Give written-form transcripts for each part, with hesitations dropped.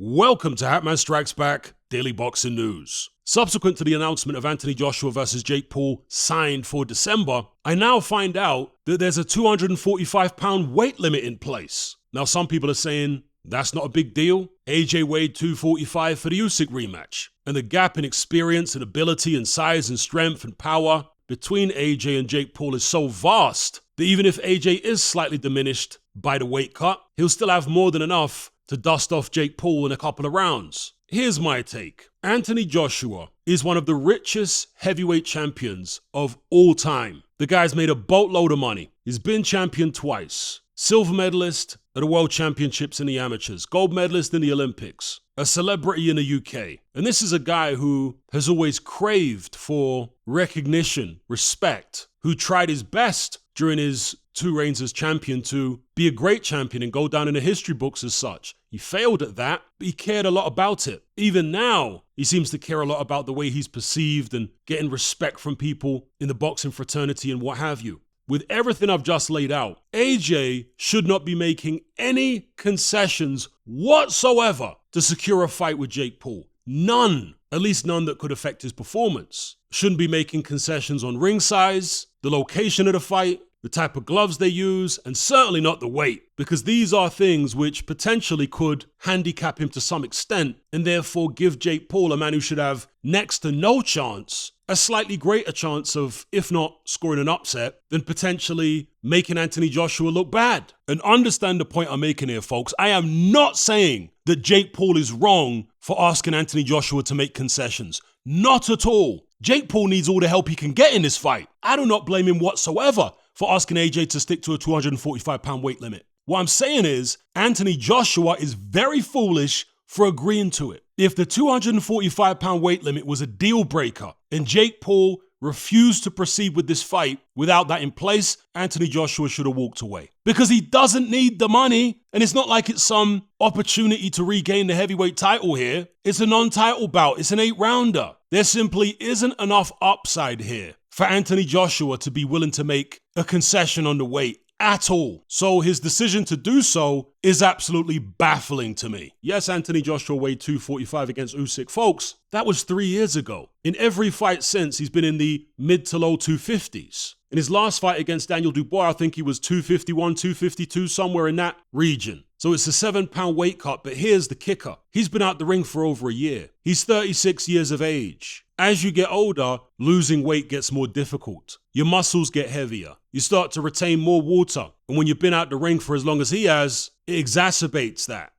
Welcome to Hatman Strikes Back Daily Boxing News. Subsequent to the announcement of Anthony Joshua versus Jake Paul signed for December, I now find out that there's a 245-pound weight limit in place. Now, some people are saying that's not a big deal. AJ weighed 245 for the Usyk rematch, and the gap in experience and ability and size and strength and power between AJ and Jake Paul is so vast that even if AJ is slightly diminished by the weight cut, he'll still have more than enough to dust off Jake Paul in a couple of rounds. Here's my take. Anthony Joshua is one of the richest heavyweight champions of all time. The guy's made a boatload of money. He's been champion twice. Silver medalist at the World Championships in the amateurs. Gold medalist in the Olympics. A celebrity in the UK. And this is a guy who has always craved for recognition, respect, who tried his best during his 2 reigns as champion to be a great champion and go down in the history books as such. He failed at that, but he cared a lot about it. Even now, he seems to care a lot about the way he's perceived and getting respect from people in the boxing fraternity and what have you. With everything I've just laid out, AJ should not be making any concessions whatsoever to secure a fight with Jake Paul. None. At least none that could affect his performance. Shouldn't be making concessions on ring size, the location of the fight, the type of gloves they use, and certainly not the weight, because these are things which potentially could handicap him to some extent and therefore give Jake Paul, a man who should have next to no chance, a slightly greater chance of, if not scoring an upset, then potentially making Anthony Joshua look bad. And understand the point I'm making here, folks. I am not saying that Jake Paul is wrong for asking Anthony Joshua to make concessions. Not at all. Jake Paul needs all the help he can get in this fight. I do not blame him whatsoever for asking AJ to stick to a 245-pound weight limit. What I'm saying is, Anthony Joshua is very foolish for agreeing to it. If the 245-pound weight limit was a deal breaker and Jake Paul refused to proceed with this fight without that in place, Anthony Joshua should have walked away. Because he doesn't need the money, and it's not like it's some opportunity to regain the heavyweight title here. It's a non-title bout. It's an 8-rounder. There simply isn't enough upside here for Anthony Joshua to be willing to make a concession on the weight at all. So his decision to do so is absolutely baffling to me. Yes, Anthony Joshua weighed 245 against Usyk. Folks, that was 3 years ago. In every fight since, he's been in the mid to low 250s. In his last fight against Daniel Dubois, I think he was 251, 252, somewhere in that region. So it's a 7-pound weight cut, but here's the kicker. He's been out the ring for over a year. He's 36 years of age. As you get older, losing weight gets more difficult. Your muscles get heavier. You start to retain more water. And when you've been out the ring for as long as he has, it exacerbates that.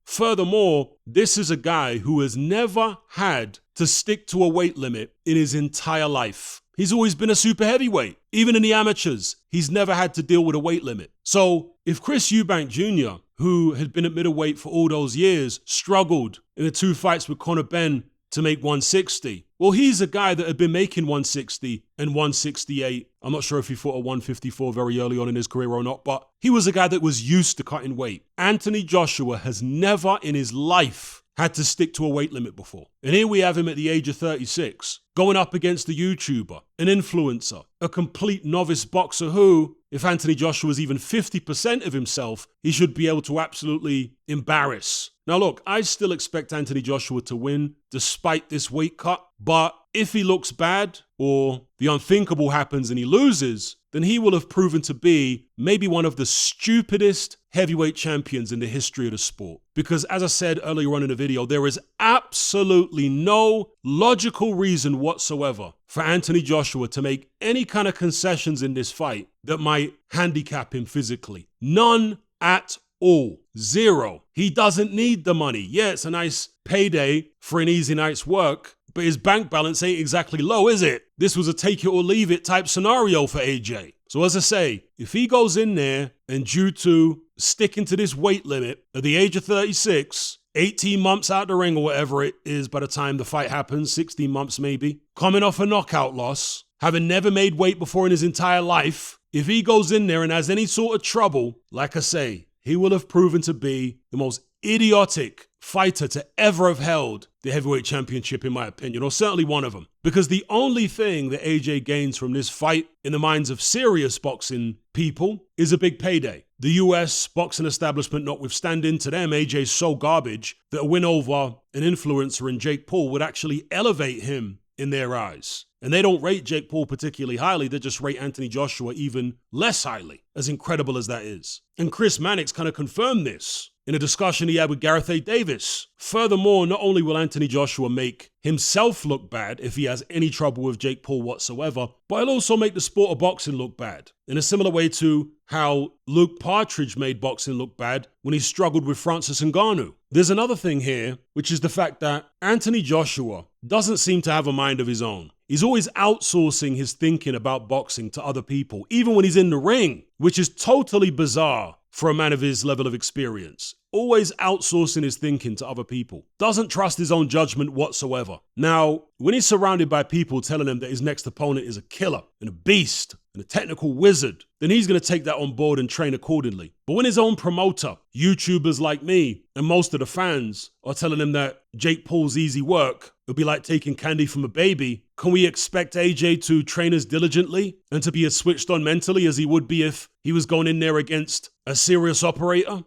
Furthermore, this is a guy who has never had to stick to a weight limit in his entire life. He's always been a super heavyweight. Even in the amateurs, he's never had to deal with a weight limit. So if Chris Eubank Jr., who had been at middleweight for all those years, struggled in the 2 fights with Conor Benn to make 160, well, he's a guy that had been making 160 and 168. I'm not sure if he fought at 154 very early on in his career or not, but he was a guy that was used to cutting weight. Anthony Joshua has never in his life had to stick to a weight limit before. And here we have him at the age of 36, going up against a YouTuber, an influencer, a complete novice boxer who, if Anthony Joshua is even 50% of himself, he should be able to absolutely embarrass. Now look, I still expect Anthony Joshua to win despite this weight cut, but if he looks bad or the unthinkable happens and he loses, then he will have proven to be maybe one of the stupidest heavyweight champions in the history of the sport. Because as I said earlier on in the video, there is absolutely no logical reason whatsoever for Anthony Joshua to make any kind of concessions in this fight that might handicap him physically. None at all. Zero. He doesn't need the money. Yeah, it's a nice payday for an easy night's work, but his bank balance ain't exactly low, is it? This was a take it or leave it type scenario for AJ. So as I say, if he goes in there and due to sticking to this weight limit at the age of 36, 18 months out the ring or whatever it is by the time the fight happens, 16 months maybe, coming off a knockout loss, having never made weight before in his entire life, if he goes in there and has any sort of trouble, like I say, he will have proven to be the most idiotic fighter to ever have held the heavyweight championship, in my opinion, or certainly one of them. Because the only thing that AJ gains from this fight in the minds of serious boxing people is a big payday. the US boxing establishment notwithstanding, to them, AJ's so garbage that a win over an influencer in Jake Paul would actually elevate him in their eyes. And they don't rate Jake Paul particularly highly, they just rate Anthony Joshua even less highly, as incredible as that is. And Chris Mannix kind of confirmed this in a discussion he had with Gareth A. Davis. Furthermore, not only will Anthony Joshua make himself look bad if he has any trouble with Jake Paul whatsoever, but he'll also make the sport of boxing look bad, in a similar way to how Luke Partridge made boxing look bad when he struggled with Francis Ngannou. There's another thing here, which is the fact that Anthony Joshua doesn't seem to have a mind of his own. He's always outsourcing his thinking about boxing to other people, even when he's in the ring, which is totally bizarre for a man of his level of experience. Always outsourcing his thinking to other people. Doesn't trust his own judgment whatsoever. Now, when he's surrounded by people telling him that his next opponent is a killer and a beast and a technical wizard, then he's going to take that on board and train accordingly. But when his own promoter, YouTubers like me, and most of the fans are telling him that Jake Paul's easy work would be like taking candy from a baby, can we expect AJ to train as diligently and to be as switched on mentally as he would be if he was going in there against a serious operator?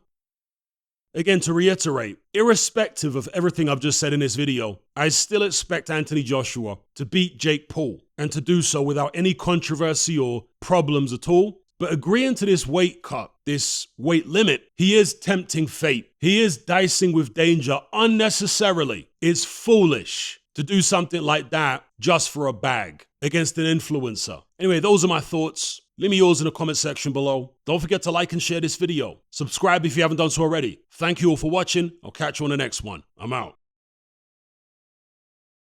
Again, to reiterate, irrespective of everything I've just said in this video, I still expect Anthony Joshua to beat Jake Paul and to do so without any controversy or problems at all. But agreeing to this weight cut, this weight limit, he is tempting fate. He is dicing with danger unnecessarily. It's foolish to do something like that just for a bag against an influencer. Anyway, those are my thoughts. Leave me yours in the comment section below. Don't forget to like and share this video. Subscribe if you haven't done so already. Thank you all for watching. I'll catch you on the next one. I'm out.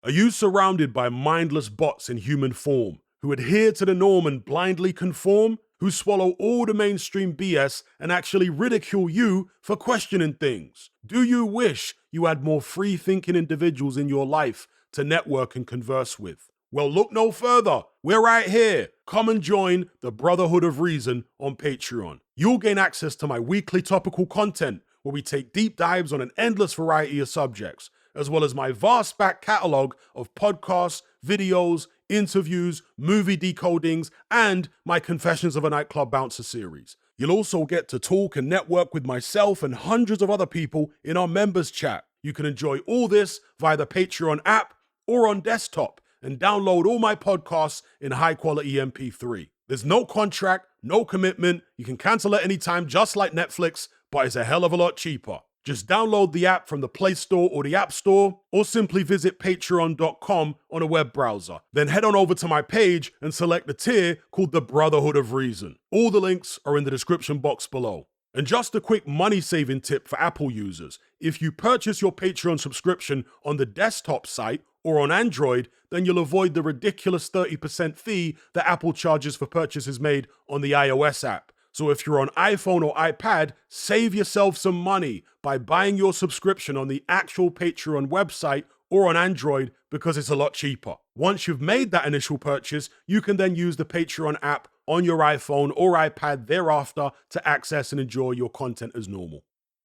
Are you surrounded by mindless bots in human form who adhere to the norm and blindly conform? Who swallow all the mainstream BS and actually ridicule you for questioning things? Do you wish you had more free-thinking individuals in your life to network and converse with? Well, look no further. We're right here. Come and join the Brotherhood of Reason on Patreon. You'll gain access to my weekly topical content where we take deep dives on an endless variety of subjects, as well as my vast back catalogue of podcasts, videos, interviews, movie decodings, and my Confessions of a Nightclub Bouncer series. You'll also get to talk and network with myself and hundreds of other people in our members chat. You can enjoy all this via the Patreon app or on desktop, and download all my podcasts in high-quality MP3. There's no contract, no commitment. You can cancel at any time, just like Netflix, but it's a hell of a lot cheaper. Just download the app from the Play Store or the App Store, or simply visit patreon.com on a web browser. Then head on over to my page and select the tier called the Brotherhood of Reason. All the links are in the description box below. And just a quick money-saving tip for Apple users. If you purchase your Patreon subscription on the desktop site or on Android, then you'll avoid the ridiculous 30% fee that Apple charges for purchases made on the iOS app. So if you're on iPhone or iPad, save yourself some money by buying your subscription on the actual Patreon website or on Android, because it's a lot cheaper. Once you've made that initial purchase, you can then use the Patreon app on your iPhone or iPad thereafter to access and enjoy your content as normal.